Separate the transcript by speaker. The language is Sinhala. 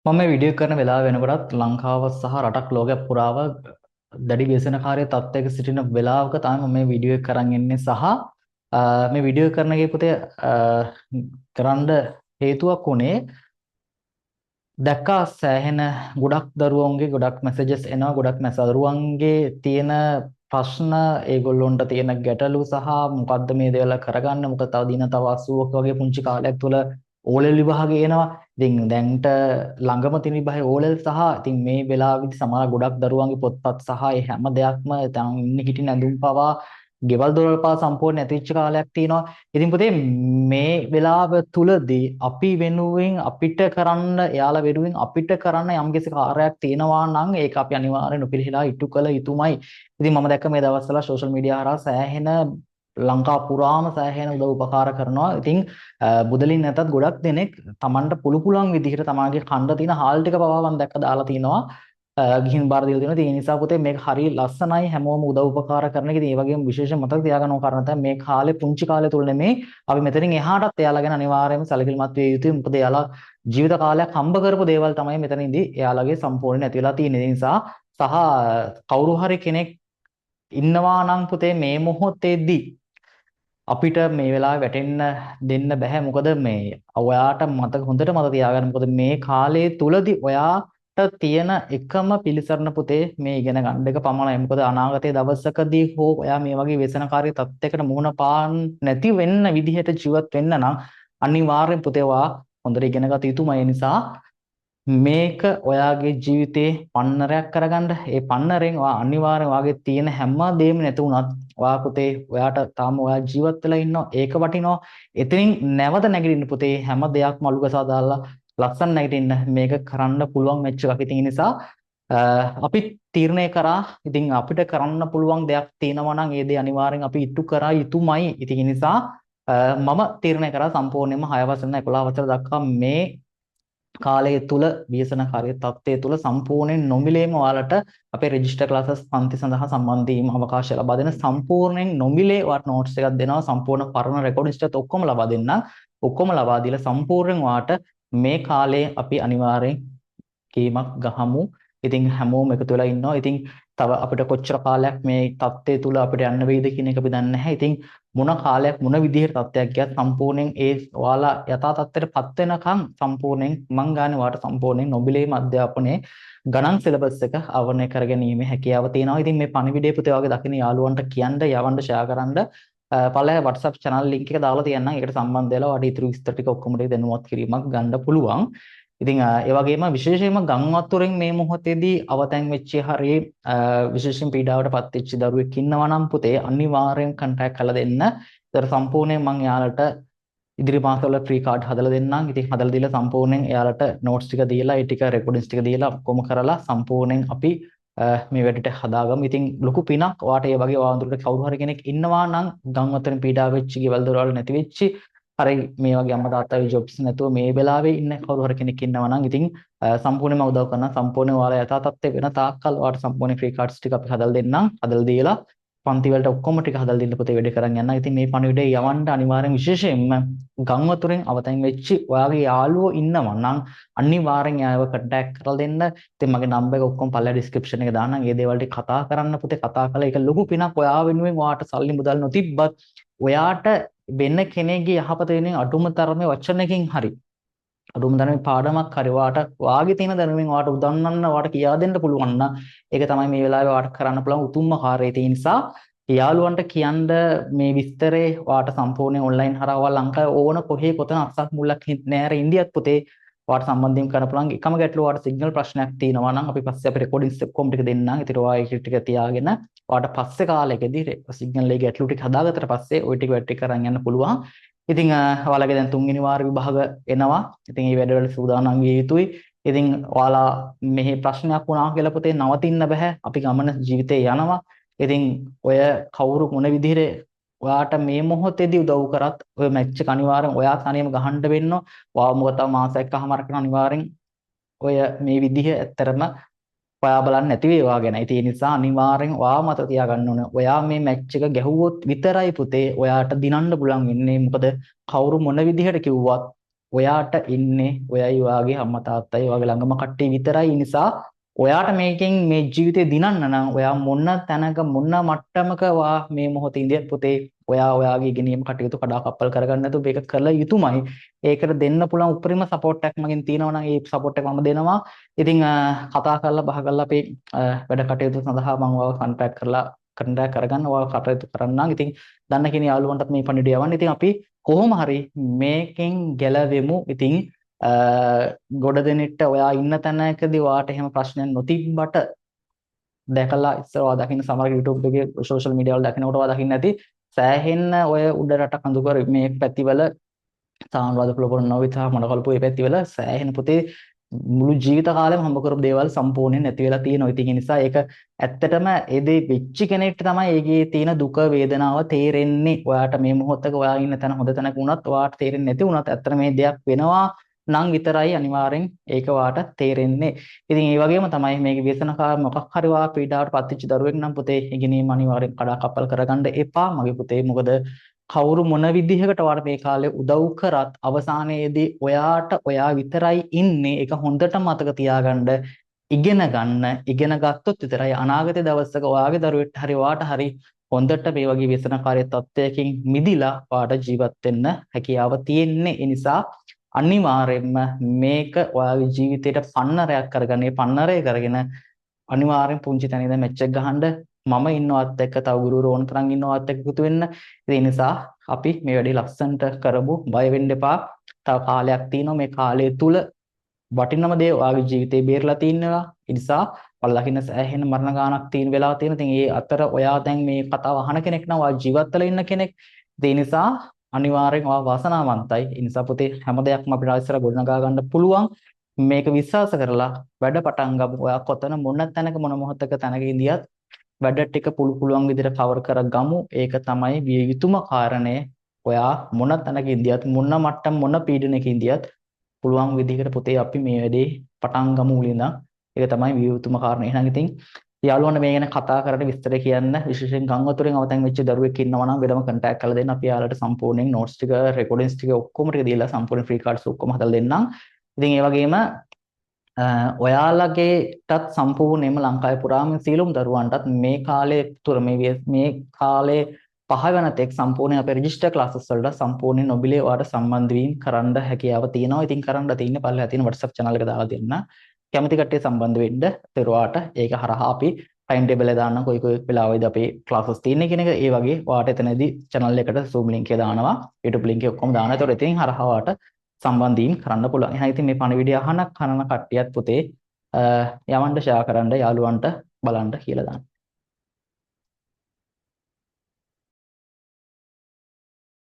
Speaker 1: මම මේ වීඩියෝ කරන වෙලාව වෙනකොටත් ලංකාව සහ රටක් ලෝකයක් පුරාම දැඩි ව්‍යසනකාරී තත්ත්වයක සිටින වෙලාවක තමයි මම මේ වීඩියෝ එක කරන් ඉන්නේ සහ මේ වීඩියෝ කරන එකේ පුතේ කරන්න හේතුවක් උනේ දැක්කා සෑහෙන ගොඩක් දරුවන්ගේ ගොඩක් මැසේජස් එනවා ගොඩක් දරුවන්ගේ තියෙන ප්‍රශ්න ඒගොල්ලොන්ට තියෙන ගැටලු සහ මොකද්ද මේ දේවල් කරගන්න මොකද තව දින තව 80ක වගේ පුංචි කාලයක් තුළ ඕලෙල් විභාගය එනවා. ඉතින් දැන්ට ළඟම තියෙන විභාගය ඕලෙල් සහ ඉතින් මේ වෙලාවෙදි සමහර ගොඩක් දරුවන්ගේ පොත්පත් සහ ඒ හැම දෙයක්ම දැන් ඉන්න හිටින ඇඳුම් පවා ගෙවල් දොරවල් පවා සම්පූර්ණ නැතිවෙච්ච කාලයක් තියෙනවා. ඉතින් පුතේ මේ වෙලාව තුලදී අපි වෙනුවෙන් අපිට කරන්න එයාලා වෙනුවෙන් අපිට කරන්න යම්කිසි කාර්යයක් තියෙනවා නම් ඒක අපි අනිවාර්යෙන් උපිරිහිලා ඉටු කළ යුතුමයි. ඉතින් මම දැක්ක මේ දවස්වල සෝෂල් මීඩියා හරහා සෑහෙන ලංකා පුරාම සෑහෙන උදව් උපකාර කරනවා. ඉතින් බුදලින් නැතත් ගොඩක් දෙනෙක් Tamanට පුළු පුළුවන් විදිහට තමාගේ කණ්ඩ තියෙන හාල් ටික පවා මම දැක්ක දාලා තිනවා. ගිහින් බාර දීලා තියෙනවා. ඒ නිසා පුතේ මේක හරිය ලස්සනයි හැමෝම උදව් උපකාර කරන එක. ඉතින් ඒ වගේම විශේෂ මතක තියාගන්න ඕන කාරණා තමයි මේ කාලේ පුංචි කාලේ තුල නෙමේ අපි මෙතනින් එහාටත් එයාලා ගැන අනිවාර්යයෙන්ම සැලකිලිමත් විය යුතුයි. මොකද එයාලා ජීවිත කාලයක් හම්බ කරපු දේවල් තමයි මෙතනදී එයාලගේ සම්පූර්ණ නැති වෙලා තියෙන්නේ. ඒ නිසා සහ කවුරු හරි කෙනෙක් ඉන්නවා නම් පුතේ මේ මොහොතේදී අපිට මේ වෙලාවේ වැටෙන්න දෙන්න බෑ. මොකද මේ ඔයාට මතක හොඳට මතක තියාගන්න. මොකද මේ කාලයේ තුලදී ඔයාට තියෙන එකම පිළිසරණ පුතේ මේ ඉගෙන ගන්න එක පමණයි. මොකද අනාගතයේ දවසකදී හෝ ඔයා මේ වගේ ව්‍යසනකාරී තත්යකට මුහුණ පාන්න නැති වෙන්න විදිහට ජීවත් වෙන්න නම් අනිවාර්යෙන් පුතේ ඔයා හොඳට ඉගෙන ගත යුතුමයි. ඒ නිසා මේක ඔයාගේ ජීවිතේ පන්නරයක් කරගන්න. ඒ පන්නරෙන් ඔයා අනිවාර්යෙන් ඔයාගේ තියෙන හැම දෙයක්ම නැති වුණත් ඔයා පුතේ ඔයාට තාම ඔයා ජීවත් වෙලා ඉන්නවා. ඒක වටිනවා. එතනින් නැවත නැගිටින්න පුතේ හැම දෙයක්ම අලු ගසා දාලා ලස්සන නැගිටින්න මේක කරන්න පුළුවන් මෙච්ච එකක්. ඉතින් ඒ නිසා අපි තීරණය කරා. ඉතින් අපිට කරන්න පුළුවන් දෙයක් තියෙනවා නම් ඒ දේ අනිවාර්යෙන් අපි ඉටු කරා යුතුමයි. ඉතින් ඒ නිසා මම තීරණය කරා සම්පූර්ණයෙන්ම 6 වසර ඉඳන් 11 වසර දක්වා මේ කාලය තුල ව්‍යසනකාරී තත්ත්වයේ තුල සම්පූර්ණයෙන් නොමිලේම ඔයාලට අපේ රෙජිස්ටර් ක්ලාසස් පන්ති සඳහා සම්බන්ධ වීම අවකාශය ලබා දෙන සම්පූර්ණයෙන් නොමිලේ ඔයාලට නෝට්ස් එකක් දෙනවා. සම්පූර්ණ පරණ රෙකෝඩින්ග්ස් ටිකත් ඔක්කොම ලබා දෙන්නම්. ඔක්කොම ලබා දීලා සම්පූර්ණයෙන් ඔයාට මේ කාලේ අපි අනිවාර්යෙන් කීමක් ගහමු. ඉතින් හැමෝම එකතු වෙලා ඉන්නවා. ඉතින් තව අපිට කොච්චර කාලයක් මේ தත්ත්වයේ තුල අපිට යන්න වෙයිද කියන එක අපි දන්නේ නැහැ. ඉතින් මොන කාලයක් මොන විදිහට තත්ත්වයක් ගියත් සම්පූර්ණයෙන් ඒ ඔයාලා යථා තත්ත්වයටපත් වෙනකම් සම්පූර්ණයෙන් මං ගානේ ඔයාලට සම්පූර්ණයෙන් නොබිලේම අධ්‍යාපනයේ ගණන් සිලබස් එක අවරණය කරගැනීමේ හැකියාව තියෙනවා. ඉතින් මේ පණිවිඩය පුතේ වගේ දකින්න යාළුවන්ට කියන්න යවන්න ෂෙයා කරන්න පළවෙනි WhatsApp channel link එක දාලා තියන්නම්. ඒකට සම්බන්ධ වෙලා ඔයාලට ඊටු විස්තර ටික ඔක්කොම ටික දැනුවත් කිරීමක් ගන්න පුළුවන්. ඉතින් ඒ වගේම විශේෂයෙන්ම ගම් වතුරෙන් මේ මොහොතේදී අවතැන් වෙච්ච හරිය විශේෂයෙන් පීඩාවටපත් වෙච්ච දරුවෙක් ඉන්නවා නම් පුතේ අනිවාර්යෙන් කන්ටැක්ට් කරලා දෙන්න. ඒතර සම්පූර්ණයෙන් මම එයාලට ඉදිරි මාසවල ෆ්‍රී කාඩ් හදලා දෙන්නම්. ඉතින් හදලා දීලා සම්පූර්ණයෙන් එයාලට නෝට්ස් ටික දීලා ඒ ටික රෙකෝඩින්ග්ස් ටික දීලා ඔක්කොම කරලා සම්පූර්ණයෙන් අපි මේ වැඩට හදාගමු. ඉතින් ලොකු පිනක් ඔයාට ඒ වගේ වාඳුරට කවුරු හරි කෙනෙක් ඉන්නවා නම් ගම් වතුරෙන් පීඩා වෙච්ච, ගෙවල් දොරවල් නැති වෙච්ච හරි මේ වගේ අම්මා තාත්තාගේ ජොබ්ස් නැතුව මේ වෙලාවේ ඉන්න කවුරු හරි කෙනෙක් ඉන්නවා නම් ඉතින් සම්පූර්ණයෙන්ම උදව් කරනවා. සම්පූර්ණයෙන් ඔයාලා යථා තත්ත්වය වෙන තාක්කල් ඔයාලට සම්පූර්ණ ෆ්‍රී කාඩ්ස් ටික අපි හදලා දෙන්නම්. හදලා දීලා පන්ති වලට ඔක්කොම ටික හදලා දෙන්න පුතේ වැඩ කරන් යන්න. ඉතින් මේ පණිවිඩය යවන්න අනිවාර්යෙන් විශේෂයෙන්ම ගම් වතුරෙන් අවතැන් වෙච්ච ඔයාගේ යාළුවෝ ඉන්නවා නම් අනිවාර්යෙන් යාව කන්ටැක්ට් කරලා දෙන්න. ඉතින් මගේ නම්බර් එක ඔක්කොම පල්ලෙහා ඩිස්ක්‍රිප්ෂන් එකේ දාන්නම්. ඒ දේවල් ටික කතා කරන්න පුතේ. කතා කළා ඒක ලොකු පිනක්. ඔයා වෙනුවෙන් ඔයාට සල්ලි මුදල් නොතිබ්බත් ඔයාට වෙන කෙනෙක්ගේ යහපත වෙනුවෙන් අඩුම තරමේ වචනකින් හරි අඩුම තරමේ පාඩමක් හරි ඔයාට වාගේ තියෙන දැනුමින් ඔයාට උදන්නන්න ඔයාට කියා දෙන්න පුළුවන් නම් ඒක තමයි මේ වෙලාවේ ඔයාට කරන්න පුළුවන් උතුම්ම කාර්යය. ඒ නිසා යාළුවන්ට කියන්න මේ විස්තරේ ඔයාට සම්පූර්ණයෙන් ඔන්ලයින් හරහා ලංකාවේ ඕන කොහේ කොතන අස්සක් මුල්ලක් නෑර ඉන්දියත් පුතේ ඔයාට සම්බන්ධයෙන් කරන්න පුළුවන්. එකම ගැටලුව ඔයාට සිග්නල් ප්‍රශ්නයක් තියෙනවා නම් අපි පස්සේ අපි රෙකෝඩින්ග්ස් ඔක්කොම ටික දෙන්නම්. ඒතර ඔයා ඒක ටික තියාගෙන ඔයාට පස්සේ කාලෙකදී සිග්නල් එකේ ගැටලු ටික හදාගත්තට පස්සේ ওই ටික වැටි කරන් යන්න පුළුවන්. ඉතින් ඔයාලගේ දැන් තුන්වෙනි වාර විභාග එනවා. ඉතින් මේ වැඩවල සූදානම් විය යුතුයි. ඉතින් ඔයාලා මෙහි ප්‍රශ්නයක් වුණා කියලා පුතේ නවතින්න බෑ. අපි ගමන ජීවිතේ යනවා. ඉතින් ඔය කවුරු මොන විදිහට ඔයාට මේ මොහොතේදී උදව් කරත් ඔය මැච් එක අනිවාර්යෙන් ඔයා තනියම ගහන්න වෙන්න. ඔයා මොකද තව මාසයක්මාරකට අනිවාර්යෙන් ඔය මේ විදිහ ඇත්තරම ඔයා බලන්න නැති වේවා ගැන. ඉතින් ඒ නිසා අනිවාර්යෙන් ඔයා මත තියාගන්න ඕනේ. ඔයා මේ මැච් එක ගැහුවොත් විතරයි පුතේ ඔයාට දිනන්න පුළුවන් වෙන්නේ. මොකද කවුරු මොන විදිහට කිව්වත් ඔයාට ඉන්නේ ඔයයි ඔයාගේ අම්මා තාත්තයි ඔයාගේ ළඟම කට්ටිය විතරයි. ඒ නිසා ඔයාට මේකෙන් මේ ජීවිතේ දිනන්න නම් ඔයා මොන තැනක මොන මට්ටමක ඔයා මේ මොහොතේ ඉඳියත් පුතේ ඔයා ඔයාගේ ඉගෙනීම කටයුතු කඩාකප්පල් කරගන්න නැතුව මේක කළ යුතුමයි. ඒකට දෙන්න පුළුවන් උපරිම සපෝට් එකක් මගෙන් තියෙනවා නම් ඒ සපෝට් එක මම දෙනවා. ඉතින් කතා කරලා බහ කරලා අපි වැඩ කටයුතු සඳහා මම ඔයාව කන්ටැක්ට් කරලා කන්ටැක්ට් කරගන්න ඔයාව කටයුතු කරන්නම්. ඉතින් දන්න කෙනෙක් යාළුවන්ටත් මේ පණිවිඩය යවන්න. ඉතින් අපි කොහොම හරි මේකෙන් ගැලවෙමු. ඉතින් ගොඩ දෙනෙක්ට ඔයා ඉන්න තැනකදී ඔයාට එහෙම ප්‍රශ්නයක් නොතිබ්බට දැකලා ඉස්සර ඔයා දකින්න සමහර YouTube එකේ සෝෂල් මීඩියා වල දකින්නකොට ඔයා දකින්න ඇති සෑහෙන්න ඔය උඩ රට කඳුකර මේ පැතිවල සාමාන්‍යවාද ප්‍රලෝභන නොවිත මොනකල්පෝ මේ පැතිවල සෑහෙන පුතේ මුළු ජීවිත කාලෙම හම්බ කරපු දේවල් සම්පූර්ණයෙන් නැති වෙලා තියෙනවා. ඉතින් ඒ නිසා ඒක ඇත්තටම ඒ දේ වෙච්ච කෙනෙක්ට තමයි ඒකේ තියෙන දුක වේදනාව තේරෙන්නේ. ඔයාට මේ මොහොතක ඔයා ඉන්න තැන හොඳ තැනක වුණත් ඔයාට තේරෙන්නේ නැති වුණත් ඇත්තට මේ දෙයක් වෙනවා නම් විතරයි අනිවාර්යෙන් ඒක ඔයාට තේරෙන්නේ. ඉතින් ඒ වගේම තමයි මේක ව්‍යසනකාර මොකක් හරි ඔයා පීඩාවට පත්වෙච්ච දරුවෙක් නම් පුතේ ඉගෙනීම අනිවාර්යෙන් කඩාකප්පල් කරගන්න එපා මගේ පුතේ. මොකද කවුරු මොන විදිහකට ඔයාට මේ කාලේ උදව් කරත් අවසානයේදී ඔයාට ඔයා විතරයි ඉන්නේ. ඒක හොඳට මතක තියාගන්න. ඉගෙන ගත්තොත් විතරයි අනාගත දවසක ඔයාගේ දරුවෙක්ට හරි ඔයාට හරි හොඳට මේ වගේ ව්‍යසනකාරී තත්ත්වයකින් මිදිලා ඔයාට ජීවත් වෙන්න හැකියාව තියෙන්නේ. ඒ නිසා අනිවාර්යයෙන්ම මේක ඔයාගේ ජීවිතේට පන්නරයක් කරගන්න. මේ පන්නරය කරගෙන අනිවාර්යෙන් පුංචි තැන ඉඳන් මැච් එක ගහන්න. මම ඉන්නවත් එක්ක තව ගුරුවරු ඕන තරම් ඉන්නවත් එක්ක එකතු වෙන්න. ඒ නිසා අපි මේ වැඩේ ලස්සනට කරමු. බය වෙන්න එපා. තව කාලයක් තියෙනවා. මේ කාලය තුල වටිනම දේ ඔයාගේ ජීවිතේ බේරලා තියෙනවා. ඒ නිසා පල්ලකින්න සෑහෙන මරණ ගානක් තියෙන වෙලාව තියෙනවා. ඉතින් ඒ අතර ඔයා දැන් මේ කතාව අහන කෙනෙක් නම් ඔයා ජීවත් වෙලා ඉන්න කෙනෙක්. ඒ නිසා අනිවාර්යෙන් ඔයා වාසනාවන්තයි. ඒ නිසා පුතේ හැම දෙයක්ම අපිට ඉස්සර ගොඩනගා ගන්න පුළුවන්. මේක විශ්වාස කරලා වැඩ පටන් ගමු. ඔයා කොතන මොන තැනක මොන මොහොතක තැනක ඉඳියත් වැඩ ටික පුළුවන් විදිහට කවර් කරගමු. ඒක තමයි විය යුතුම කාරණය. ඔයා මොන තැනක ඉඳියත් මොන මට්ටම් මොන පීඩනයක ඉඳියත් පුළුවන් විදිහකට පුතේ අපි මේ වැඩේ පටන් ගමු මුලින්ම. ඒක තමයි විය යුතුම කාරණේ. එහෙනම් ඉතින් යාළුවන්ට මේ ගැන කතා කරලා විස්තර කියන්න විශේෂයෙන් ගංගවතුරෙන් අවතන් වෙච්ච දරුවෙක් ඉන්නවා නම් වෙනම කන්ටැක්ට් කරලා දෙන්න. අපි යාළුවට සම්පූර්ණයෙන් නෝට්ස් ටික රෙකෝඩින්ග්ස් ටික ඔක්කොම ටික දීලා සම්පූර්ණ ෆ්‍රී කාඩ්ස් ඔක්කොම හදලා දෙන්නම්. ඉතින් ඒ වගේම ඔයාලගේටත් සම්පූර්ණයෙන්ම ලංකාවේ පුරාම සියලුම දරුවන්ටත් මේ කාලේ තුර මේ කාලේ පහ වෙන තෙක් සම්පූර්ණයෙන් අපේ රෙජිස්ටර් ක්ලාසස් වලට සම්පූර්ණයෙන් නොබිලේ ඔයාලට සම්බන්ධ වීම කරන්න හැකියාව තියෙනවා. ඉතින් කරන්න තියෙන්නේ පල්ලෙහා තියෙන WhatsApp channel එක දාලා දෙන්න. කැමති කට්ටිය සම්බන්ධ වෙන්න තෙරුවාට ඒක හරහා අපි ටයිම් ටේබල් එක දාන්න කොයි වෙලාවෙද අපේ ක්ලාසස් තියෙන්නේ කියන එක. ඒ වගේ ඔයාට එතනදී channel එකට Zoom link එක දානවා. YouTube link එක ඔක්කොම දානවා. ඒතකොට ඉතින් හරහා ඔයාට සම්බන්ධ වීම කරන්න පුළුවන්. එහෙනම් ඉතින් මේ පණිවිඩය අහන කනන කට්ටියත් පුතේ යවන්න ෂෙයා කරන්න යාළුවන්ට බලන්න කියලා දාන්න.